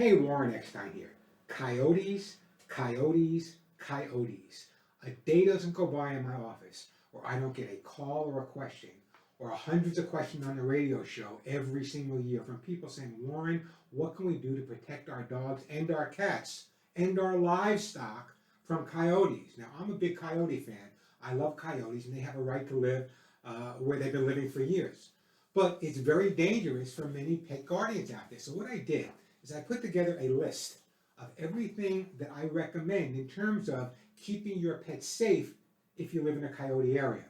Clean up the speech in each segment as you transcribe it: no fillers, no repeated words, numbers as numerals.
Hey, Warren Eckstein here. Coyotes, coyotes, coyotes. A day doesn't go by in my office where I don't get a call or a question or hundreds of questions on the radio show every single year from people saying, Warren, what can we do to protect our dogs and our cats and our livestock from coyotes? Now, I'm a big coyote fan. I love coyotes and they have a right to live where they've been living for years. But it's very dangerous for many pet guardians out there. So what I did is I put together a list of everything that I recommend in terms of keeping your pet safe if you live in a coyote area.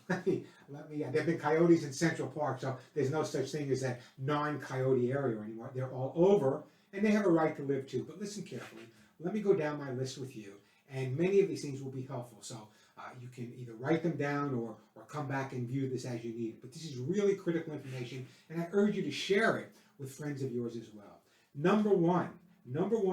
let me, there have been coyotes in Central Park, so there's no such thing as that non-coyote area anymore. They're all over, and they have a right to live too. But listen carefully. Let me go down my list with you, and many of these things will be helpful. So you can either write them down or come back and view this as you need. But this is really critical information, and I urge you to share it with friends of yours as well. Number one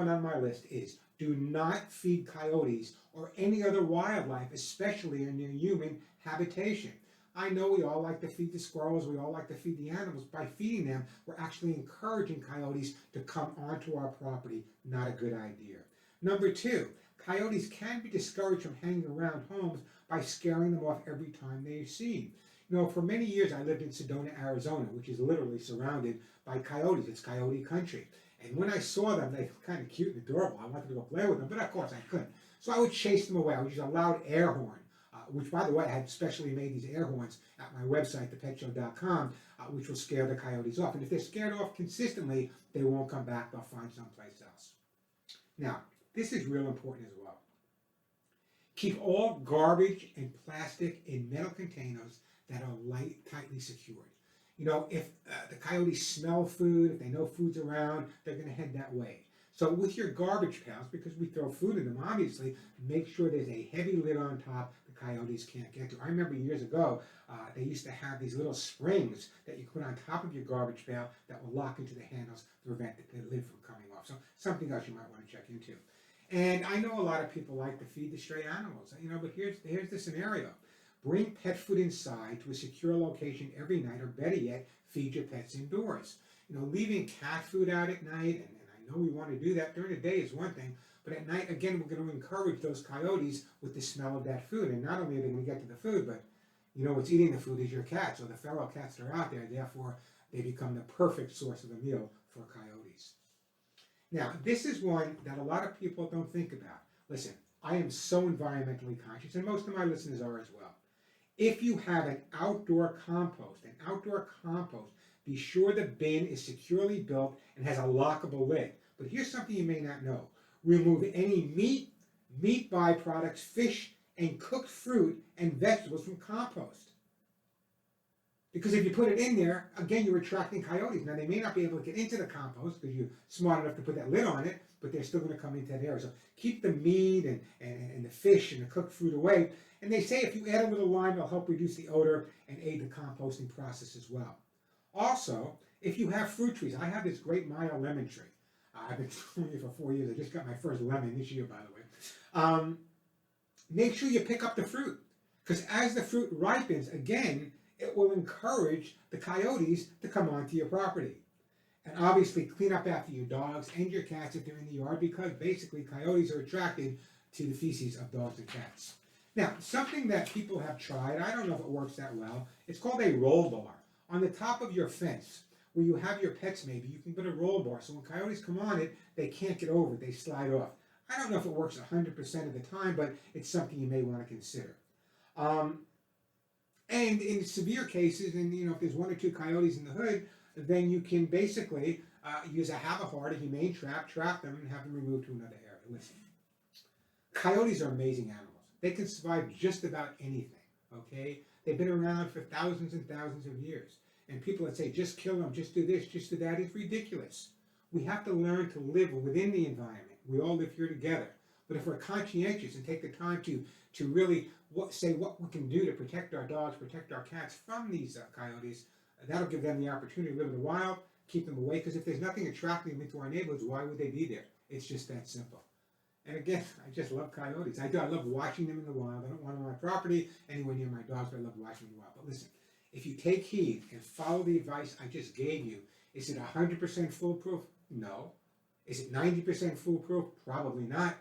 on my list is do not feed coyotes or any other wildlife, especially in their human habitation. I know we all like to feed the squirrels, we all like to feed the animals. By feeding them, we're actually encouraging coyotes to come onto our property. Not a good idea. Number two, coyotes can be discouraged from hanging around homes by scaring them off every time they're seen. You know, for many years I lived in Sedona, Arizona, which is literally surrounded by coyotes. It's coyote country. And when I saw them, they were kind of cute and adorable. I wanted to go play with them, but of course I couldn't. So I would chase them away. I would use a loud air horn, which, by the way, I had specially made these air horns at my website, thepetshow.com, which will scare the coyotes off. And if they're scared off consistently, they won't come back. They'll find someplace else. Now, this is real important as well. Keep all garbage and plastic in metal containers that are tightly secured. You know, if the coyotes smell food, if they know food's around, they're going to head that way. So with your garbage pails, because we throw food in them, obviously, make sure there's a heavy lid on top the coyotes can't get to. I remember years ago, they used to have these little springs that you put on top of your garbage pail that will lock into the handles to prevent the lid from coming off. So something else you might want to check into. And I know a lot of people like to feed the stray animals, you know, but here's the scenario. Bring pet food inside to a secure location every night, or better yet, feed your pets indoors. You know, leaving cat food out at night, and I know we want to do that during the day is one thing, but at night, again, we're going to encourage those coyotes with the smell of that food. And not only are they going to get to the food, but you know what's eating the food is your cats, or the feral cats that are out there. Therefore, they become the perfect source of a meal for coyotes. Now, this is one that a lot of people don't think about. Listen, I am so environmentally conscious, and most of my listeners are as well. If you have an outdoor compost, be sure the bin is securely built and has a lockable lid. But here's something you may not know. Remove any meat byproducts, fish, and cooked fruit and vegetables from compost. Because if you put it in there, again, you're attracting coyotes. Now, they may not be able to get into the compost because you're smart enough to put that lid on it, but they're still going to come into that area. So keep the meat and the fish and the cooked fruit away. And they say if you add a little lime, it'll help reduce the odor and aid the composting process as well. Also, if you have fruit trees, I have this great Maya lemon tree. I've been growing it for 4 years. I just got my first lemon this year, by the way. Make sure you pick up the fruit, because as the fruit ripens, again, it will encourage the coyotes to come onto your property. And obviously clean up after your dogs and your cats if they're in the yard, because basically coyotes are attracted to the feces of dogs and cats. Now, something that people have tried, I don't know if it works that well, it's called a roll bar. On the top of your fence, where you have your pets maybe, you can put a roll bar, so when coyotes come on it, they can't get over it, they slide off. I don't know if it works 100% of the time, but it's something you may want to consider. And in severe cases, and you know, if there's 1 or 2 coyotes in the hood, then you can basically use a have-a-heart, a humane trap them, and have them removed to another area. Listen, coyotes are amazing animals. They can survive just about anything, okay? They've been around for thousands and thousands of years. And people that say, just kill them, just do this, just do that, is ridiculous. We have to learn to live within the environment. We all live here together. But if we're conscientious and take the time to really say what we can do to protect our dogs, protect our cats from these coyotes, that'll give them the opportunity to live in the wild, keep them away, because if there's nothing attracting them into our neighborhoods, why would they be there? It's just that simple. And again, I just love coyotes. I do. I love watching them in the wild. I don't want them on my property, anywhere near my dogs, but I love watching them in the wild. But listen, if you take heed and follow the advice I just gave you, is it 100% foolproof? No. Is it 90% foolproof? Probably not.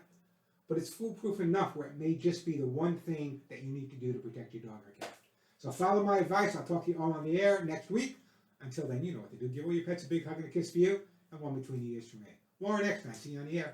But it's foolproof enough where it may just be the one thing that you need to do to protect your dog or cat. So follow my advice. I'll talk to you all on the air next week. Until then, you know what to do. Give all your pets a big hug and a kiss for you, and one between the ears for me. Warren Eckstein. See you on the air.